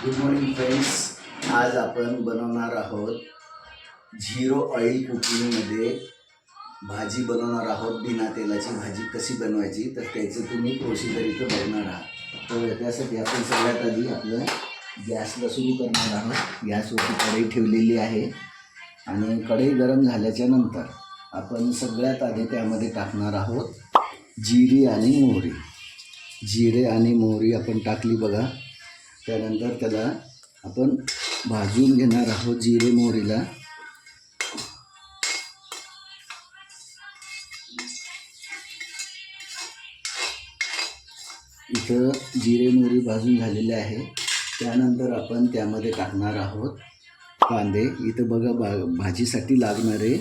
Good morning friends. आज आपण बनवणार आहोत झिरो ऑइल कुकिंगमध्ये भाजी बनवणार आहोत. बिना तेलाची भाजी कशी बनवायची तर त्याचं तुम्ही प्रोसिजर इथं बघणार आहात. तर त्यासाठी आपण सगळ्यात आधी आपलं गॅसला सुरू करणार आहोत. गॅसवरती कढई ठेवलेली आहे आणि कढई गरम झाल्याच्या नंतर आपण सगळ्यात आधी त्यामध्ये टाकणार आहोत जिरे आणि मोहरी. जिरे आणि मोहरी आपण टाकली बघा. त्यानंतर त्याला आपण भाजून घेणार आहोत. जिरे मोहरीला इथं जिरे मोहरी भाजून झालेले आहे. त्यानंतर आपण त्यामध्ये टाकणार आहोत कांदे. इथं बघा भाजीसाठी लागणारे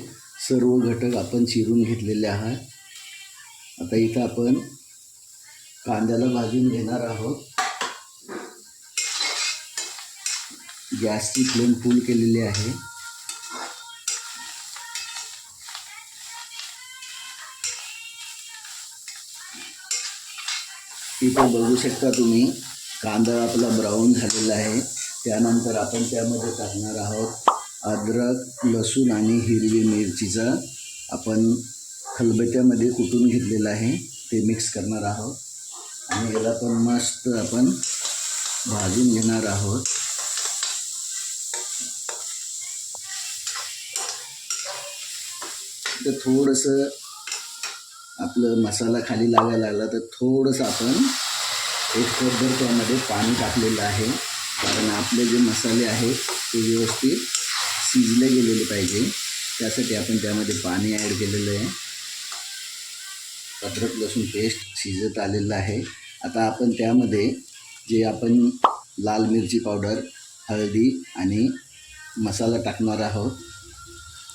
सर्व घटक आपण चिरून घेतलेले आहात. आता इथं आपण कांद्याला भाजून घेणार आहोत. गॅसची फ्लेम फुल केलेली आहे. इथं बघू शकता तुम्ही कांदा आपला ब्राऊन झालेला आहे. त्यानंतर आपण त्यामध्ये टाकणार आहोत अद्रक, लसूण आणि हिरवी मिरचीचा आपण खलबत्त्यामध्ये कुटून घेतलेला आहे. ते मिक्स करणार आहोत आणि याला पण मस्त आपण भाजून घेणार आहोत. तर थोडंसं आपलं मसाला खाली लागायला लागला तर थोडंसं आपण एक कपभर त्यामध्ये पाणी टाकलेलं आहे. कारण आपले जे मसाले आहेत ते व्यवस्थित शिजले गेलेले पाहिजे. त्यासाठी आपण त्यामध्ये पाणी ॲड केलेलं आहे. अद्रक लसूण पेस्ट शिजत आलेलं आहे. आता आपण त्यामध्ये जे आपण लाल मिरची पावडर, हळदी आणि मसाला टाकणार आहोत.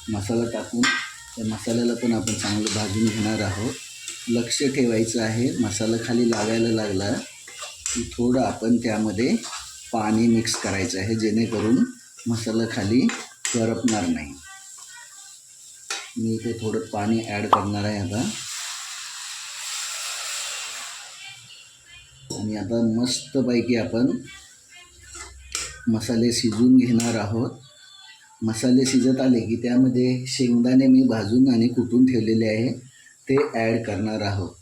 मसाला टाकून त्या मसाल्याला पण आपण चांगलं भाजून घेणार आहोत. लक्ष ठेवायचं आहे मसाला खाली लागायला लागला की थोडं आपण त्यामध्ये पाणी मिक्स करायचं आहे, जेणेकरून मसाला खाली करपणार नाही. मी इथे थोडं पाणी ॲड करणार आहे आता. आणि आता मस्तपैकी आपण मसाले शिजवून घेणार आहोत. मसाले शिजत आले की त्यामध्ये शेंगदाणे मी भाजून आणि कुटून ठेवलेले आहे ते ॲड करणार आहोत.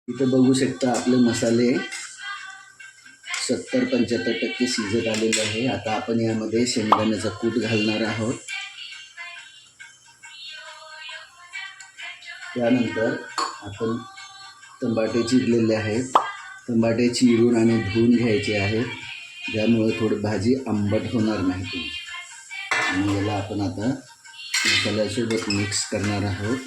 इथं बघू शकता आपले मसाले 70-75% शिजत आलेले आहे. आता आपण यामध्ये शेंगदाण्याचा कूट घालणार आहोत. त्यानंतर आपण टमाटे चिरलेले आहेत. टमाटे चिरून आणि धुवून घ्यायचे आहेत, ज्यामुळे थोडी भाजी आंबट होणार नाही. आणि याला आपण आता मसाल्यासोबत मिक्स करणार आहोत.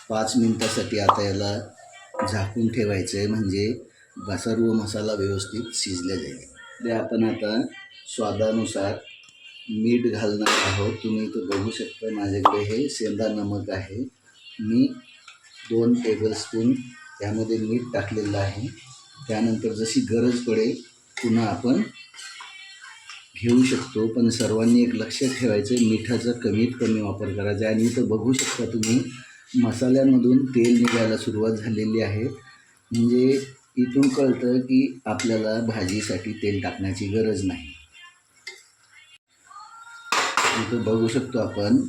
5 मिनिटासाठी आता याला झाकून ठेवायचं आहे, म्हणजे सर्व मसाला व्यवस्थित शिजला जाईल. ते आपण आता स्वादानुसार मीठ घालणार आहोत. तुम्ही इथं बघू शकता माझ्याकडे हे सेंधा नमक आहे. मी 2 टेबलस्पून त्यामध्ये मीठ टाकलेलं आहे. त्यानंतर जशी गरज पडेल पुन्हा आपण घेऊ शकतो, पण सर्वांनी एक लक्षात ठेवायचं आहे मिठाचा कमीत कमी वापर करायचा. आणि इथं बघू शकता तुम्ही मसाल्यामधून तेल निघायला सुरुवात झालेली आहे. म्हणजे इथून कळतं की आपल्याला भाजीसाठी तेल टाकण्याची गरज नाही. इथं बघू शकतो आपण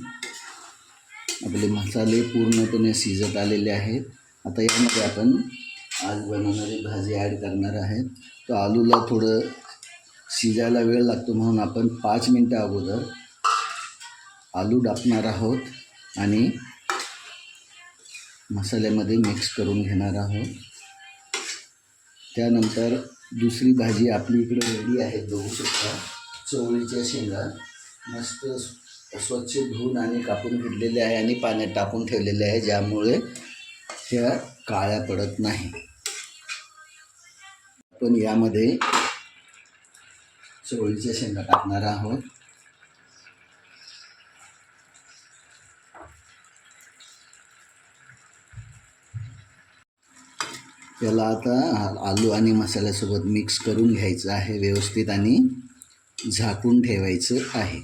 आपले मसाले पूर्णपणे शिजत आलेले आहेत. आता यामध्ये आपण आज बनवणारी भाजी ॲड करणार आहेत. तर आलूला थोडं शिजायला वेळ लागतो, म्हणून आपण 5 मिनटं अगोदर आलू टाकणार आहोत आणि मसाल्यामध्ये मिक्स करून घेणार आहोत. त्यानंतर दुसरी भाजी आपली इकडे रेडी आहे. बघू शकता चवळीच्या शेंगा मस्त स्वच्छ धुवून आणि कापून घेतलेले आहे आणि पाण्यात टाकून ठेवलेले आहे, ज्यामुळे त्या काळ्या पडत नाही. आपण यामध्ये चवळीच्या शेंगा टाकणार आहोत. त्याला आता आलू आणि मसाल्यासोबत मिक्स करून घ्यायचं आहे व्यवस्थित आणि झाकून ठेवायचं आहे.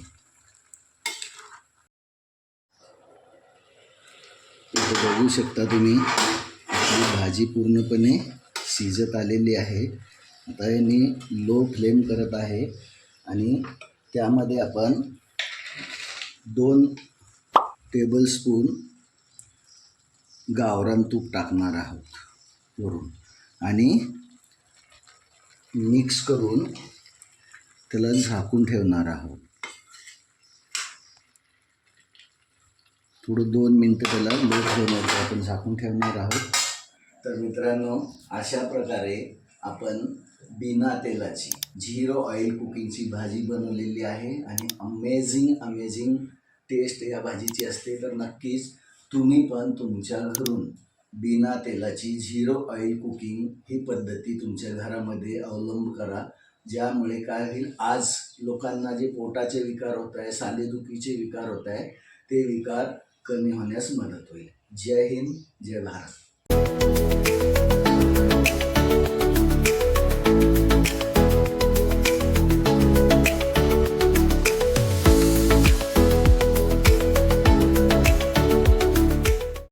बघू शकता तुम्ही भाजी पूर्णपणे शिजत आलेली आहे. आता यांनी लो फ्लेम करत आहे आणि त्यामध्ये आपण 2 टेबलस्पून गावरान तूप टाकणार आहोत वरून आणि मिक्स करून त्याला झाकून ठेवणार आहोत. थोडं 2 मिनटं त्याला लो फ्लेमवरती आपण झाकून ठेवणार आहोत. तर मित्रांनो, अशा प्रकारे आपण बिना तेलाची 0 ऑइल कुकिंगची भाजी बनवलेली आहे आणि अमेझिंग टेस्ट या भाजीची असते. तर नक्कीच तुम्ही पण तुमच्या घरून बिना तेलाची 0 ऑइल कुकिंग ही पद्धती तुमच्या घरामध्ये अवलंब करा. ज्यामुळे काय होईल, आज लोकांना जे पोटाचे विकार होत आहे, सांधेदुखीचे विकार होत आहे, ते विकार कमी होण्यास मदत होईल. जय हिंद, जय भारत.